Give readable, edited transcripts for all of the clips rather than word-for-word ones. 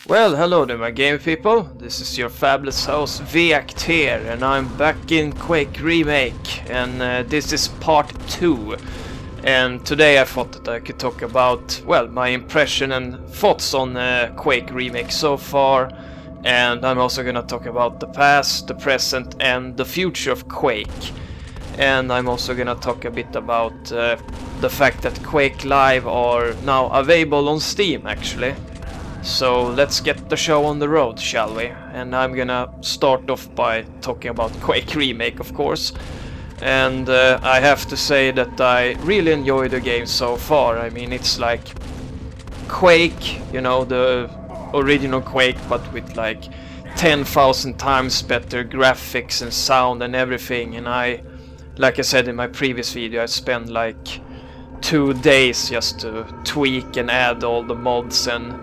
Well, hello there my game people, this is your fabulous host Veact here, and I'm back in Quake Remake, and this is part 2. And today I thought that I could talk about, well, my impression and thoughts on Quake Remake so far. And I'm also gonna talk about the past, the present and the future of Quake. And I'm also gonna talk a bit about the fact that Quake Live are now available on Steam actually. So let's get the show on the road, shall we? And I'm gonna start off by talking about Quake Remake, of course. And I have to say that I really enjoy the game so far. I mean, it's like Quake, you know, the original Quake, but with like 10,000 times better graphics and sound and everything. And like I said in my previous video, I spent like 2 days just to tweak and add all the mods and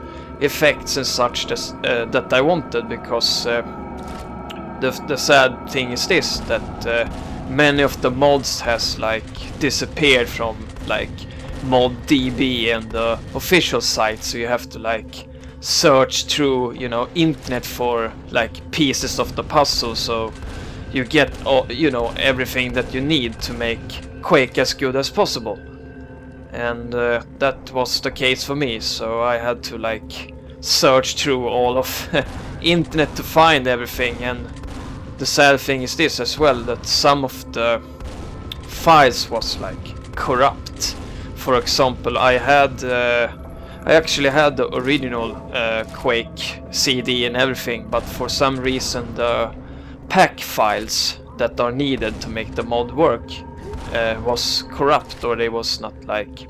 effects and such that I wanted, because the sad thing is this, that many of the mods has like disappeared from like ModDB and the official site, so you have to like search through, you know, internet for like pieces of the puzzle, so you get all, you know, everything that you need to make Quake as good as possible. And that was the case for me, so I had to like search through all of internet to find everything. And the sad thing is this as well, that some of the files was like corrupt. For example, I actually had the original Quake CD and everything, but for some reason the pack files that are needed to make the mod work was corrupt, or they was not like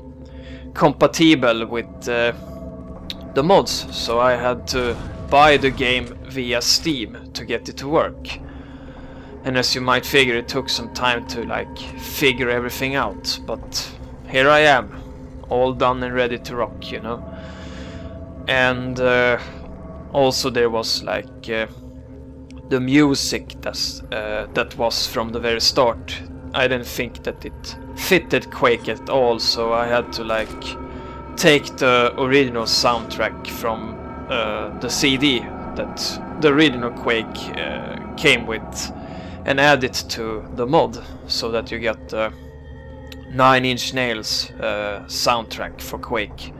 compatible with the mods, so I had to buy the game via Steam to get it to work. And as you might figure, it took some time to like figure everything out, but here I am, all done and ready to rock, you know. And also there was like the music that was from the very start. I didn't think that it fitted Quake at all, so I had to like take the original soundtrack from the CD that the original Quake came with and add it to the mod, so that you get the 9 Inch Nails soundtrack for Quake.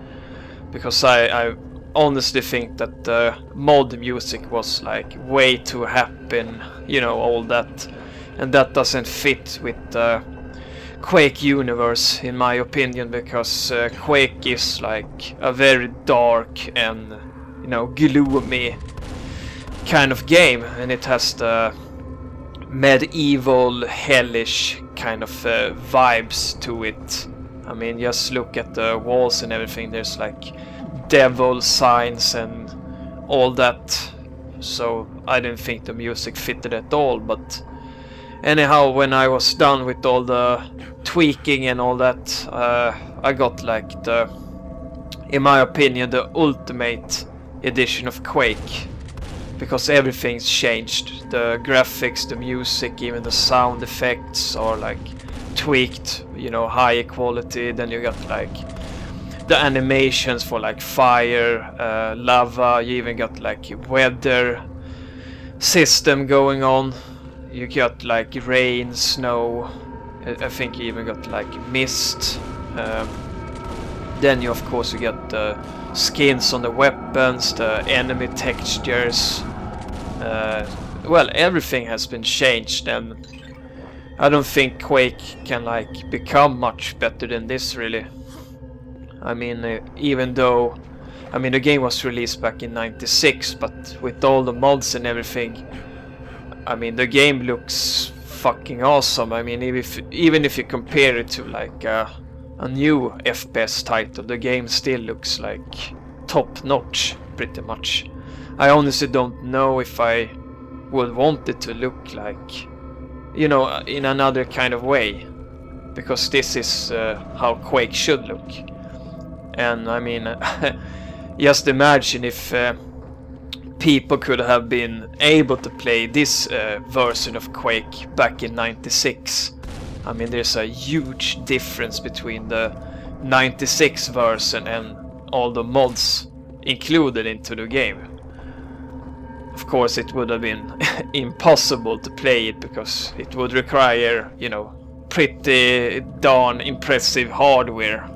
Because I honestly think that the mod music was like way too happy, you know, all that. And that doesn't fit with the Quake universe, in my opinion, because Quake is like a very dark and, you know, gloomy kind of game, and it has the medieval, hellish kind of vibes to it. I mean, just look at the walls and everything, there's like devil signs and all that. So I didn't think the music fitted at all, but anyhow, when I was done with all the tweaking and all that, I got like the, in my opinion, the ultimate edition of Quake, because everything's changed. The graphics, the music, even the sound effects are like tweaked, you know, higher quality. Then you got like the animations for like fire, lava, you even got like weather system going on. You got like rain, snow, I think you even got like mist. Then you of course you get the skins on the weapons, the enemy textures. Well, everything has been changed, and I don't think Quake can like become much better than this, really. I mean, even though, I mean, the game was released back in '96, but with all the mods and everything, I mean, the game looks fucking awesome. I mean, even if you compare it to like a new FPS title, the game still looks like top notch, pretty much. I honestly don't know if I would want it to look like, you know, in another kind of way, because this is how Quake should look. And I mean, just imagine if people could have been able to play this version of Quake back in '96. I mean, there's a huge difference between the '96 version and all the mods included into the game. Of course, it would have been impossible to play it because it would require, you know, pretty darn impressive hardware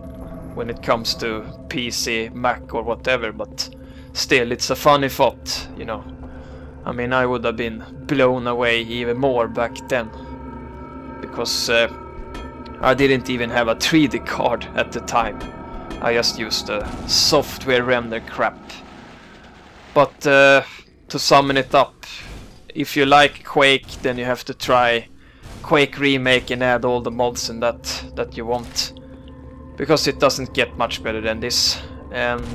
when it comes to PC, Mac or whatever, but still, it's a funny thought, you know. I mean, I would have been blown away even more back then, because I didn't even have a 3D card at the time. I just used the software render crap. But to sum it up, if you like Quake, then you have to try Quake Remake and add all the mods and that you want, because it doesn't get much better than this. And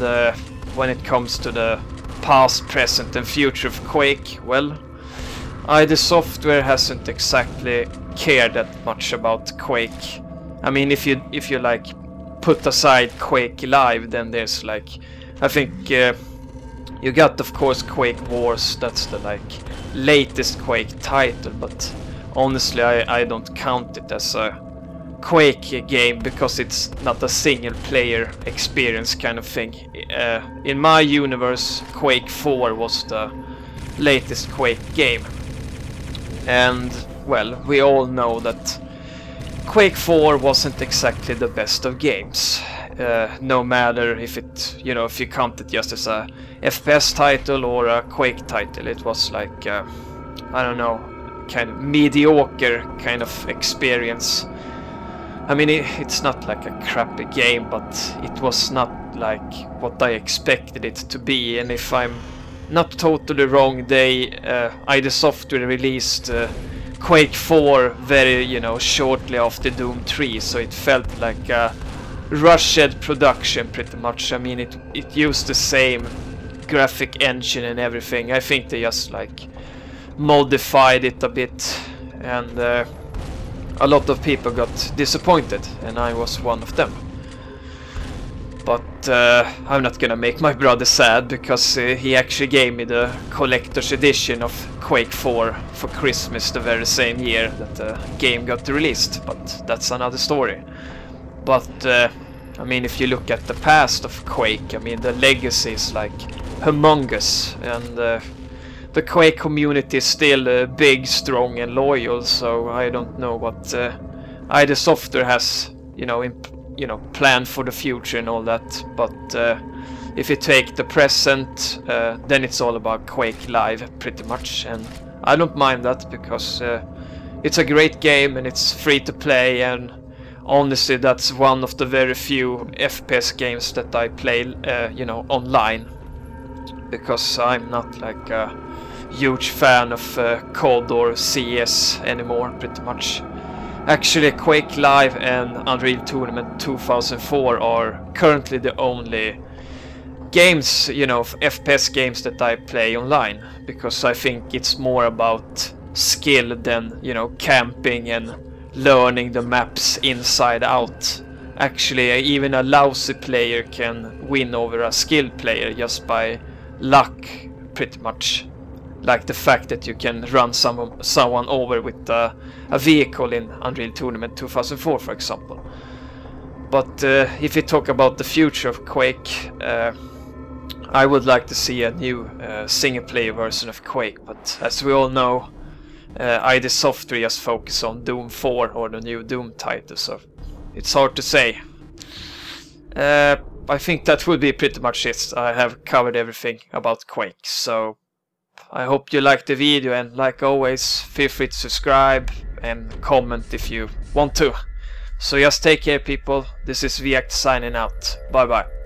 when it comes to the past, present and future of Quake, well, ID Software hasn't exactly cared that much about Quake. I mean, if you like put aside Quake Live, then there's like, I think you got, of course, Quake Wars. That's the like latest Quake title, but honestly I don't count it as a Quake game because it's not a single player experience kind of thing. In my universe, Quake 4 was the latest Quake game, and well, we all know that Quake 4 wasn't exactly the best of games. No matter if it, you know, if you count it just as a FPS title or a Quake title, it was like I don't know, kind of mediocre kind of experience. I mean, it's not like a crappy game, but it was not like what I expected it to be. And if I'm not totally wrong, ID Software released Quake 4 very, you know, shortly after Doom 3, so it felt like a rushed production pretty much. I mean, it used the same graphic engine and everything. I think they just like modified it a bit, and a lot of people got disappointed, and I was one of them. But I'm not gonna make my brother sad, because he actually gave me the collector's edition of Quake 4 for Christmas the very same year that the game got released, but that's another story. But I mean, if you look at the past of Quake, I mean, the legacy is like humongous, and the Quake community is still big, strong and loyal, so I don't know what ID Software has, you know, planned for the future and all that. But if you take the present, then it's all about Quake Live pretty much, and I don't mind that because it's a great game and it's free to play, and honestly that's one of the very few FPS games that I play you know, online, because I'm not like a huge fan of COD or CS anymore pretty much. Actually, Quake Live and Unreal Tournament 2004 are currently the only games, you know, FPS games that I play online, because I think it's more about skill than, you know, camping and learning the maps inside out. Actually, even a lousy player can win over a skilled player just by luck pretty much. Like the fact that you can run someone over with a vehicle in Unreal Tournament 2004, for example. But if you talk about the future of Quake, I would like to see a new single-player version of Quake. But as we all know, ID Software just focus on Doom 4 or the new Doom title, so it's hard to say. I think that would be pretty much it. I have covered everything about Quake, so I hope you liked the video, and like always, feel free to subscribe and comment if you want to. So just take care, people. This is Viact signing out. Bye bye.